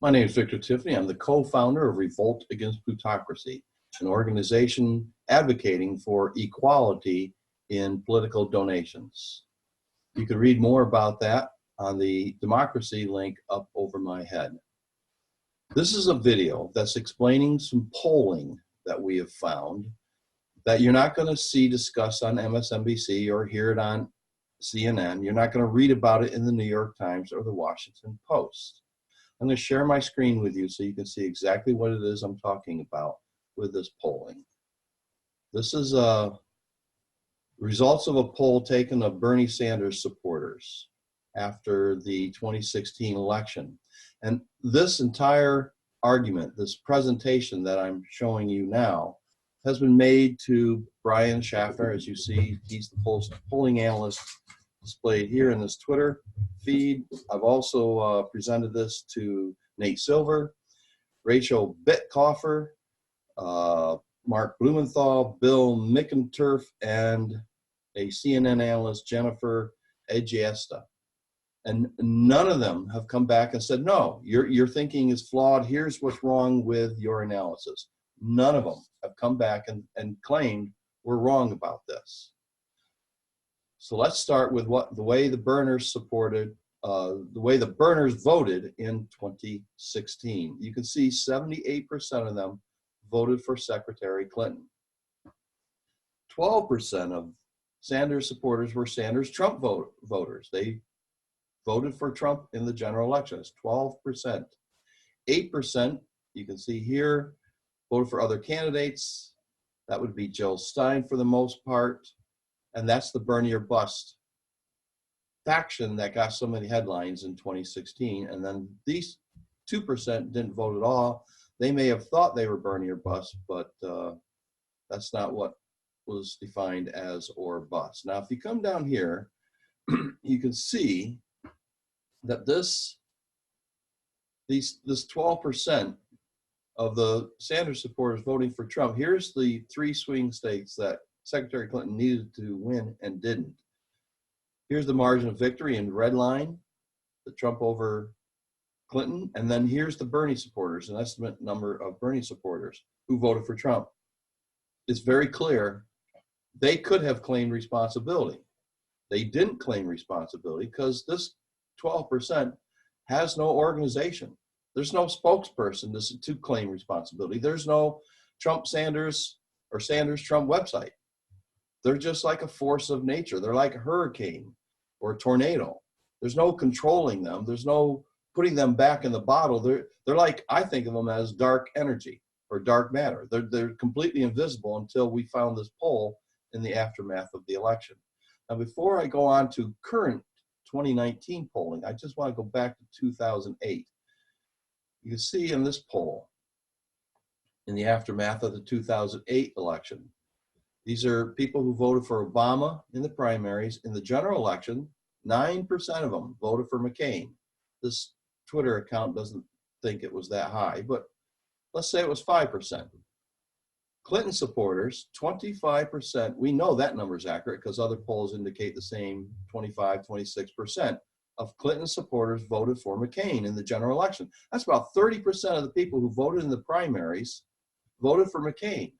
My name is Victor Tiffany. I'm the co-founder of Revolt Against Plutocracy, an organization advocating for equality in political donations. You can read more about that on the democracy link up over my head. This is a video that's explaining some polling that we have found that you're not going to see discussed on MSNBC or hear it on CNN. You're not going to read about it in the New York Times or the Washington Post. I'm going to share my screen with you so you can see exactly what it is I'm talking about with this polling. This is results of a poll taken of Bernie Sanders supporters after the 2016 election. And this entire argument, this presentation that I'm showing you now, has been made to Brian Schaffner. As you see, he's the polling analyst displayed here in this Twitter feed. I've also presented this to Nate Silver, Rachel Bittkoffer, Mark Blumenthal, Bill McInturf, and a CNN analyst, Jennifer Egiesta. And none of them have come back and said, no, your thinking is flawed. Here's what's wrong with your analysis. None of them have come back and claimed we're wrong about this. So let's start with the way the Burners supported, the way the Burners voted in 2016. You can see 78% of them voted for Secretary Clinton. 12% of Sanders supporters were Sanders-Trump voters. They voted for Trump in the general election. It's 12%. 8%, you can see here, voted for other candidates. That would be Jill Stein for the most part. And that's the Bernie or bust faction that got so many headlines in 2016. And then these 2% didn't vote at all. They may have thought they were Bernie or bust, but that's not what was defined as or bust. Now, if you come down here, you can see that this 12% of the Sanders supporters voting for Trump, here's the 3 swing states that Secretary Clinton needed to win and didn't. Here's the margin of victory in red line, the Trump over Clinton, and then here's the Bernie supporters, an estimate number of Bernie supporters who voted for Trump. It's very clear they could have claimed responsibility. They didn't claim responsibility because this 12% has no organization. There's no spokesperson to claim responsibility. There's no Trump-Sanders or Sanders-Trump website. They're just like a force of nature. They're like a hurricane or a tornado. There's no controlling them. There's no putting them back in the bottle. They're like, I think of them as dark energy or dark matter. They're completely invisible until we found this poll in the aftermath of the election. Now, before I go on to current 2019 polling, I just want to go back to 2008. You can see in this poll, in the aftermath of the 2008 election, these are people who voted for Obama in the primaries. In the general election, 9% of them voted for McCain. This Twitter account doesn't think it was that high, but let's say it was 5%. Clinton supporters, 25%, we know that number is accurate because other polls indicate the same 25, 26% of Clinton supporters voted for McCain in the general election. That's about 30% of the people who voted in the primaries voted for McCain.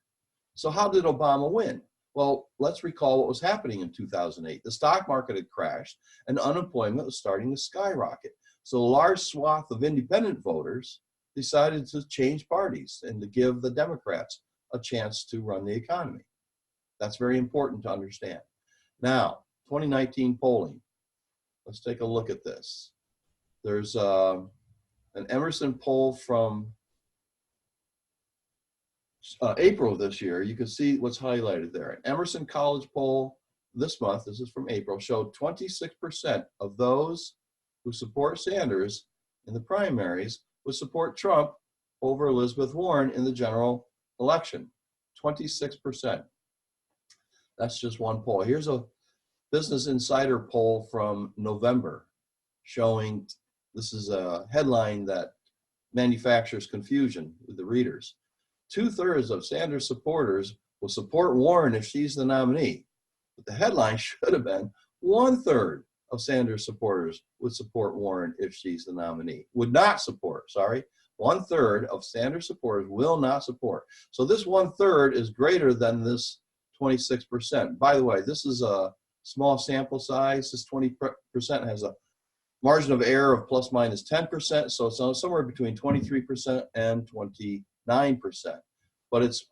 So how did Obama win? Well, let's recall what was happening in 2008. The stock market had crashed and unemployment was starting to skyrocket. So a large swath of independent voters decided to change parties and to give the Democrats a chance to run the economy. That's very important to understand. Now, 2019 polling. Let's take a look at this. There's an Emerson poll from April of this year. You can see what's highlighted there. An Emerson College poll this month, this is from April, showed 26% of those who support Sanders in the primaries would support Trump over Elizabeth Warren in the general election. 26%. That's just one poll. Here's a Business Insider poll from November showing, this is a headline that manufactures confusion with the readers. 2/3 of Sanders supporters will support Warren if she's the nominee. But the headline should have been 1/3 of Sanders supporters would support Warren if she's the nominee. Would not support, sorry. 1/3 of Sanders supporters will not support. So this 1/3 is greater than this 26%. By the way, this is a small sample size. This 20% has a margin of error of plus minus 10%. So it's somewhere between 23% and 29%. But it's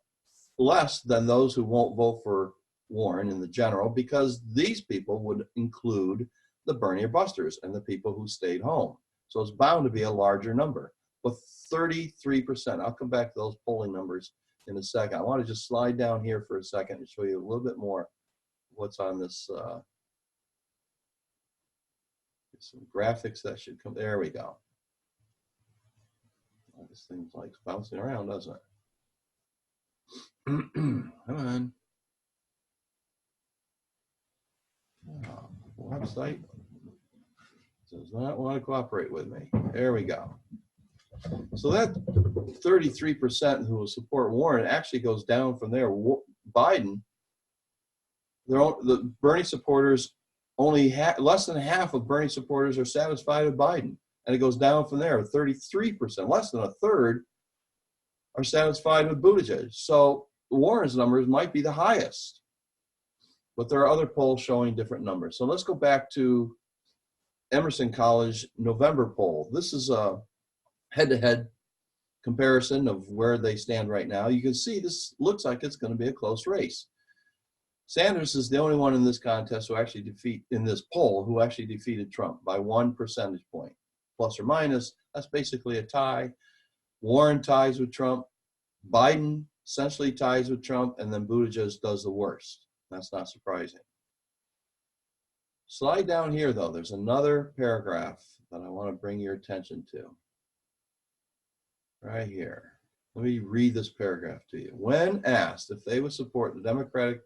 less than those who won't vote for Warren in the general, because these people would include the Bernie busters and the people who stayed home. So it's bound to be a larger number. But 33%, I'll come back to those polling numbers in a second. I want to just slide down here for a second and show you a little bit more what's on this. Some graphics that should come. There we go. Oh, this thing's like bouncing around, doesn't it? Come on. Oh, website does not want to cooperate with me. There we go. So that 33% who will support Warren actually goes down from there. Biden, the Bernie supporters, only less than half of Bernie supporters are satisfied with Biden. And it goes down from there. 33%, less than a third, are satisfied with Buttigieg. So Warren's numbers might be the highest. But there are other polls showing different numbers. So let's go back to Emerson College November poll. This is a head-to-head comparison of where they stand right now. You can see this looks like it's going to be a close race. Sanders is the only one in this contest who actually in this poll, who actually defeated Trump by 1 percentage point. Plus or minus, that's basically a tie. Warren ties with Trump. Biden essentially ties with Trump, and then Buttigieg does the worst. That's not surprising. Slide down here, though. There's another paragraph that I want to bring your attention to. Right here. Let me read this paragraph to you. When asked if they would support the Democratic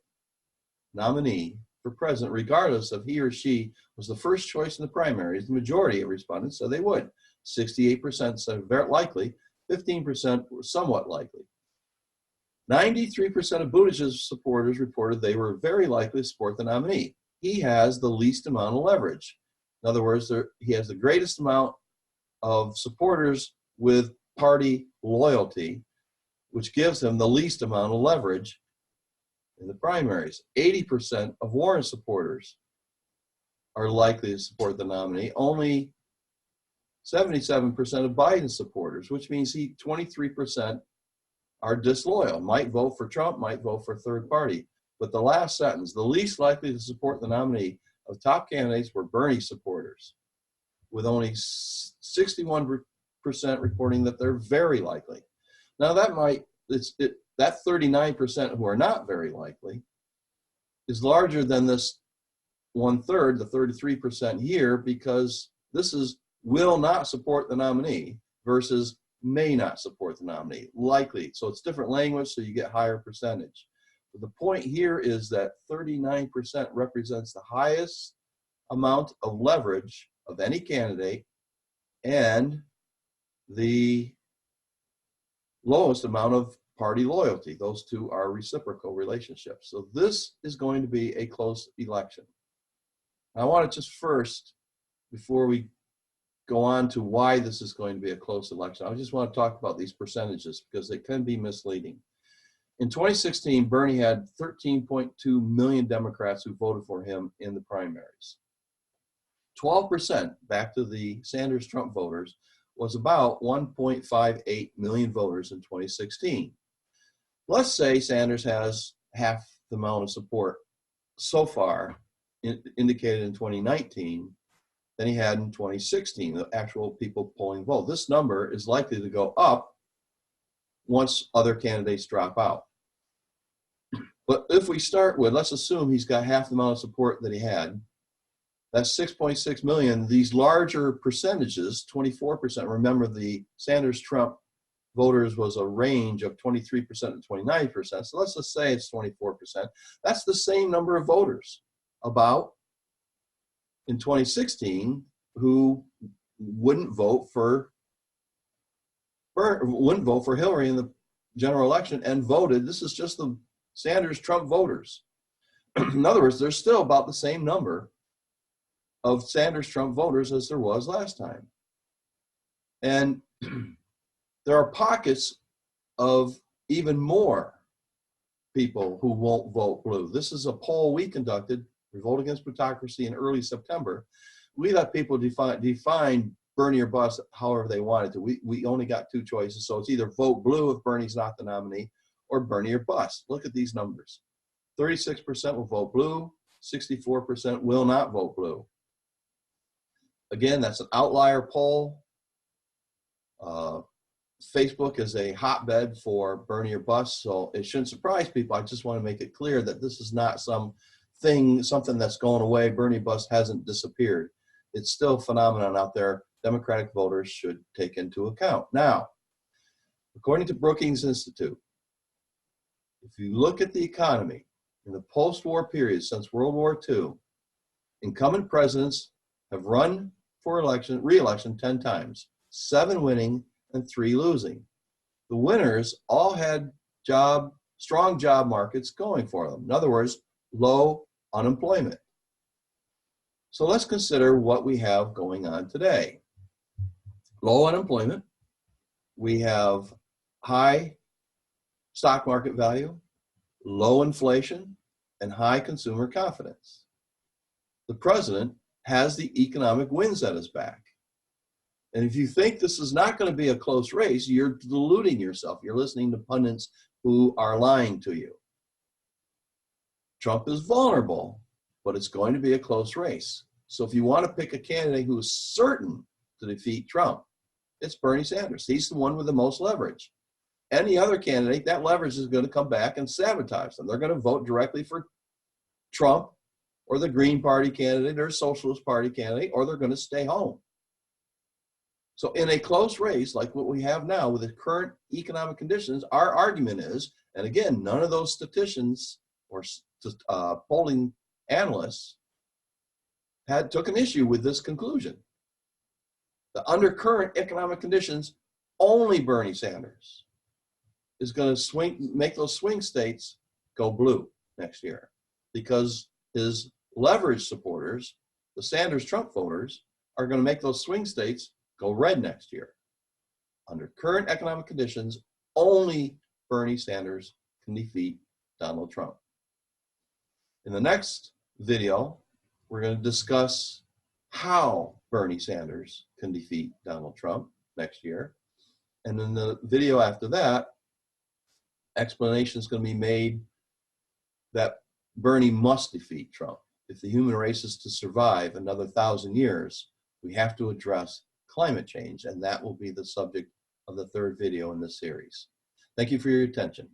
nominee for president, regardless of he or she was the first choice in the primaries, the majority of respondents said they would. 68% said very likely, 15% were somewhat likely. 93% of Buttigieg's supporters reported they were very likely to support the nominee. He has the least amount of leverage. In other words, he has the greatest amount of supporters with party loyalty, which gives him the least amount of leverage in the primaries. 80% of Warren supporters are likely to support the nominee. Only 77% of Biden supporters, which means 23% are disloyal, might vote for Trump, might vote for third party. But the last sentence, the least likely to support the nominee of top candidates were Bernie supporters, with only 61% reporting that they're very likely. Now that that 39% who are not very likely is larger than this 1/3, the 33% here, because this is will not support the nominee versus may not support the nominee, likely. So it's different language, so you get higher percentage. But the point here is that 39% represents the highest amount of leverage of any candidate and the lowest amount of party loyalty. Those two are reciprocal relationships. So this is going to be a close election. I want to just first, before we go on to why this is going to be a close election, I just want to talk about these percentages because they can be misleading. In 2016, Bernie had 13.2 million Democrats who voted for him in the primaries. 12%, back to the Sanders-Trump voters, was about 1.58 million voters in 2016. Let's say Sanders has half the amount of support so far indicated in 2019 than he had in 2016, the actual people polling vote. This number is likely to go up once other candidates drop out. But if we start with, let's assume he's got half the amount of support that he had, that's 6.6 million. These larger percentages, 24%, remember the Sanders-Trump voters was a range of 23% to 29%. So let's just say it's 24%. That's the same number of voters about in 2016 who wouldn't vote for Hillary in the general election and voted. This is just the Sanders-Trump voters. In other words, there's still about the same number of Sanders Trump voters as there was last time. And there are pockets of even more people who won't vote blue. This is a poll we conducted, Revolt Against Plutocracy, in early September. We let people define Bernie or bust however they wanted to. We only got two choices, so it's either vote blue if Bernie's not the nominee, or Bernie or bust. Look at these numbers. 36% will vote blue, 64% will not vote blue. Again, that's an outlier poll. Facebook is a hotbed for Bernie or bust, so it shouldn't surprise people. I just want to make it clear that this is not something that's going away. Bernie bust hasn't disappeared. It's still a phenomenon out there Democratic voters should take into account. Now, according to Brookings Institute, if you look at the economy in the post-war period since World War II, incumbent presidents have run for re-election 10 times, 7 winning and 3 losing. The winners all had strong job markets going for them. In other words, low unemployment. So let's consider what we have going on today. Low unemployment. We have high stock market value, low inflation, and high consumer confidence. The president has the economic winds at his back. And if you think this is not going to be a close race, you're deluding yourself. You're listening to pundits who are lying to you. Trump is vulnerable, but it's going to be a close race. So if you want to pick a candidate who is certain to defeat Trump, it's Bernie Sanders. He's the one with the most leverage. Any other candidate, that leverage is going to come back and sabotage them. They're going to vote directly for Trump or the Green Party candidate or Socialist Party candidate, or they're going to stay home. So in a close race like what we have now with the current economic conditions, our argument is, and again, none of those statisticians or polling analysts took an issue with this conclusion. The under current economic conditions, only Bernie Sanders is going to make those swing states go blue next year, because his leverage supporters, the Sanders Trump voters, are going to make those swing states go red next year. Under current economic conditions, only Bernie Sanders can defeat Donald Trump. In the next video, we're going to discuss how Bernie Sanders can defeat Donald Trump next year. And in the video after that, explanation is going to be made that Bernie must defeat Trump. If the human race is to survive another 1,000 years, we have to address climate change, and that will be the subject of the 3rd video in this series. Thank you for your attention.